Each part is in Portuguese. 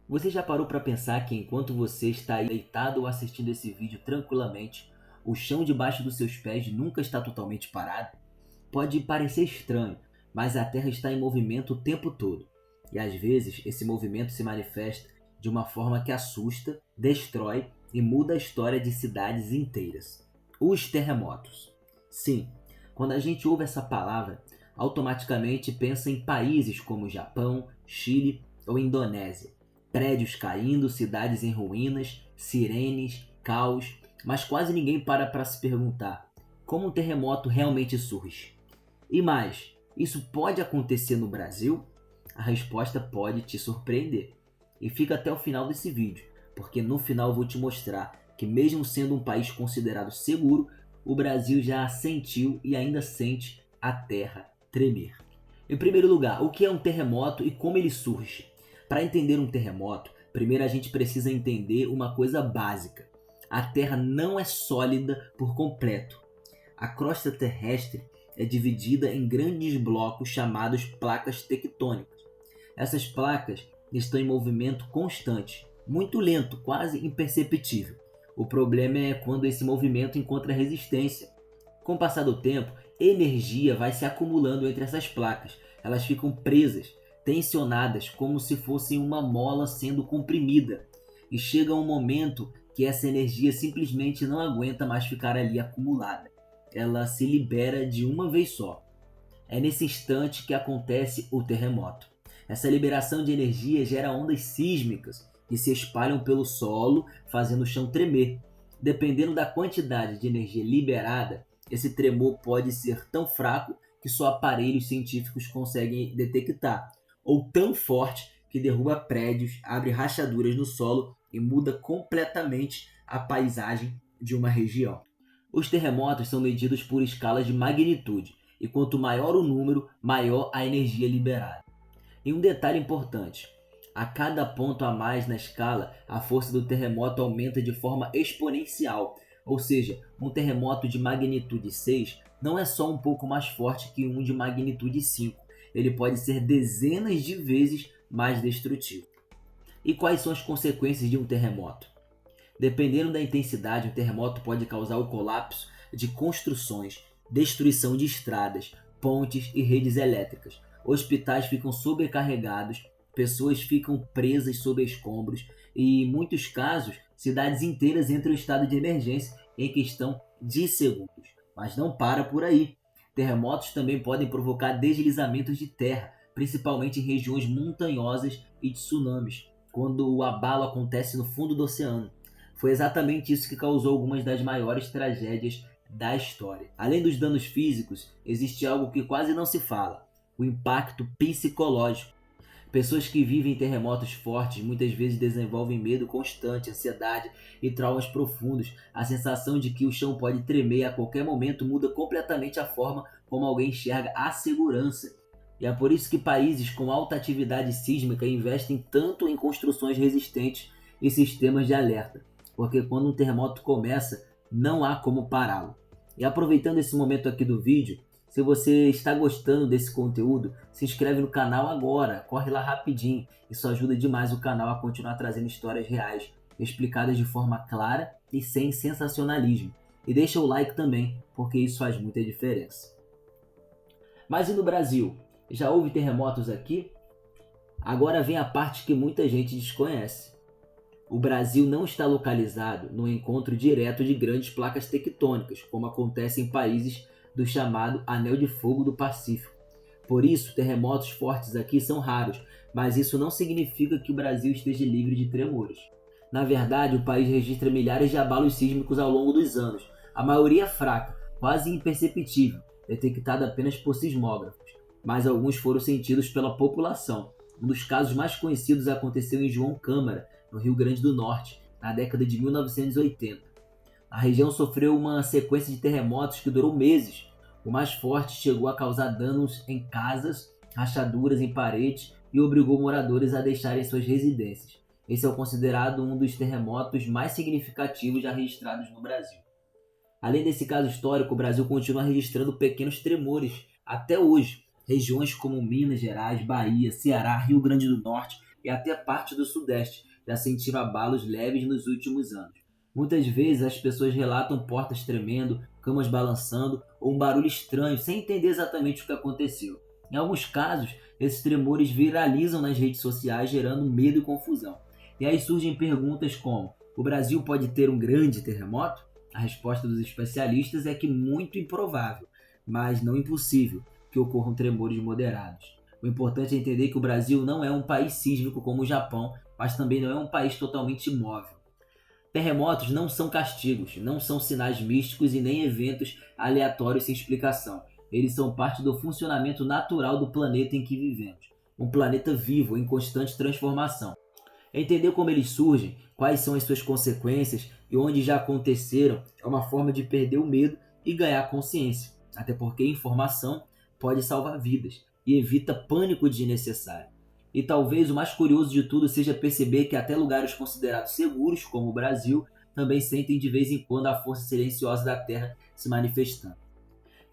Você já parou para pensar que enquanto você está aí deitado ou assistindo esse vídeo tranquilamente, o chão debaixo dos seus pés nunca está totalmente parado? Pode parecer estranho, mas a Terra está em movimento o tempo todo. E às vezes esse movimento se manifesta de uma forma que assusta, destrói e muda a história de cidades inteiras. Os terremotos. Sim, quando a gente ouve essa palavra, automaticamente pensa em países como Japão, Chile ou Indonésia. Prédios caindo, cidades em ruínas, sirenes, caos, mas quase ninguém para se perguntar como um terremoto realmente surge. E mais, isso pode acontecer no Brasil? A resposta pode te surpreender. E fica até o final desse vídeo, porque no final eu vou te mostrar que mesmo sendo um país considerado seguro, o Brasil já sentiu e ainda sente a terra tremer. Em primeiro lugar, o que é um terremoto e como ele surge? Para entender um terremoto, primeiro a gente precisa entender uma coisa básica. A Terra não é sólida por completo. A crosta terrestre é dividida em grandes blocos chamados placas tectônicas. Essas placas estão em movimento constante, muito lento, quase imperceptível. O problema é quando esse movimento encontra resistência. Com o passar do tempo, energia vai se acumulando entre essas placas. Elas ficam presas, tensionadas, como se fossem uma mola sendo comprimida. E chega um momento que essa energia simplesmente não aguenta mais ficar ali acumulada. Ela se libera de uma vez só. É nesse instante que acontece o terremoto. Essa liberação de energia gera ondas sísmicas que se espalham pelo solo, fazendo o chão tremer. Dependendo da quantidade de energia liberada, esse tremor pode ser tão fraco que só aparelhos científicos conseguem detectar, ou tão forte que derruba prédios, abre rachaduras no solo e muda completamente a paisagem de uma região. Os terremotos são medidos por escalas de magnitude, e quanto maior o número, maior a energia liberada. E um detalhe importante: a cada ponto a mais na escala, a força do terremoto aumenta de forma exponencial. Ou seja, um terremoto de magnitude 6 não é só um pouco mais forte que um de magnitude 5. Ele pode ser dezenas de vezes mais destrutivo. E quais são as consequências de um terremoto? Dependendo da intensidade, um terremoto pode causar o colapso de construções, destruição de estradas, pontes e redes elétricas. Hospitais ficam sobrecarregados, pessoas ficam presas sob escombros e, em muitos casos, cidades inteiras entram em estado de emergência em questão de segundos. Mas não para por aí. Terremotos também podem provocar deslizamentos de terra, principalmente em regiões montanhosas, e tsunamis, quando o abalo acontece no fundo do oceano. Foi exatamente isso que causou algumas das maiores tragédias da história. Além dos danos físicos, existe algo que quase não se fala: o impacto psicológico. Pessoas que vivem terremotos fortes muitas vezes desenvolvem medo constante, ansiedade e traumas profundos. A sensação de que o chão pode tremer a qualquer momento muda completamente a forma como alguém enxerga a segurança. E é por isso que países com alta atividade sísmica investem tanto em construções resistentes e sistemas de alerta, porque quando um terremoto começa, não há como pará-lo. E aproveitando esse momento aqui do vídeo, se você está gostando desse conteúdo, se inscreve no canal agora, corre lá rapidinho. Isso ajuda demais o canal a continuar trazendo histórias reais, explicadas de forma clara e sem sensacionalismo. E deixa o like também, porque isso faz muita diferença. Mas e no Brasil? Já houve terremotos aqui? Agora vem a parte que muita gente desconhece. O Brasil não está localizado no encontro direto de grandes placas tectônicas, como acontece em países do chamado Anel de Fogo do Pacífico. Por isso, terremotos fortes aqui são raros, mas isso não significa que o Brasil esteja livre de tremores. Na verdade, o país registra milhares de abalos sísmicos ao longo dos anos, a maioria fraca, quase imperceptível, detectada apenas por sismógrafos, mas alguns foram sentidos pela população. Um dos casos mais conhecidos aconteceu em João Câmara, no Rio Grande do Norte, na década de 1980. A região sofreu uma sequência de terremotos que durou meses. O mais forte chegou a causar danos em casas, rachaduras em paredes e obrigou moradores a deixarem suas residências. Esse é considerado um dos terremotos mais significativos já registrados no Brasil. Além desse caso histórico, o Brasil continua registrando pequenos tremores até hoje. Regiões como Minas Gerais, Bahia, Ceará, Rio Grande do Norte e até parte do Sudeste já sentiram abalos leves nos últimos anos. Muitas vezes as pessoas relatam portas tremendo, camas balançando ou um barulho estranho sem entender exatamente o que aconteceu. Em alguns casos, esses tremores viralizam nas redes sociais, gerando medo e confusão. E aí surgem perguntas como: o Brasil pode ter um grande terremoto? A resposta dos especialistas é que muito improvável, mas não impossível, que ocorram tremores moderados. O importante é entender que o Brasil não é um país sísmico como o Japão, mas também não é um país totalmente imóvel. Terremotos não são castigos, não são sinais místicos e nem eventos aleatórios sem explicação. Eles são parte do funcionamento natural do planeta em que vivemos. Um planeta vivo, em constante transformação. Entender como eles surgem, quais são as suas consequências e onde já aconteceram é uma forma de perder o medo e ganhar consciência. Até porque informação pode salvar vidas e evita pânico desnecessário. E talvez o mais curioso de tudo seja perceber que até lugares considerados seguros, como o Brasil, também sentem de vez em quando a força silenciosa da Terra se manifestando.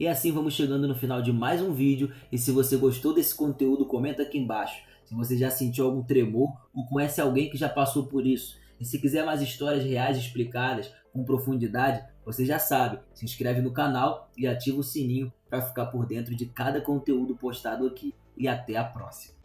E assim vamos chegando no final de mais um vídeo, e se você gostou desse conteúdo, comenta aqui embaixo se você já sentiu algum tremor ou conhece alguém que já passou por isso. E se quiser mais histórias reais explicadas com profundidade, você já sabe, se inscreve no canal e ativa o sininho para ficar por dentro de cada conteúdo postado aqui. E até a próxima!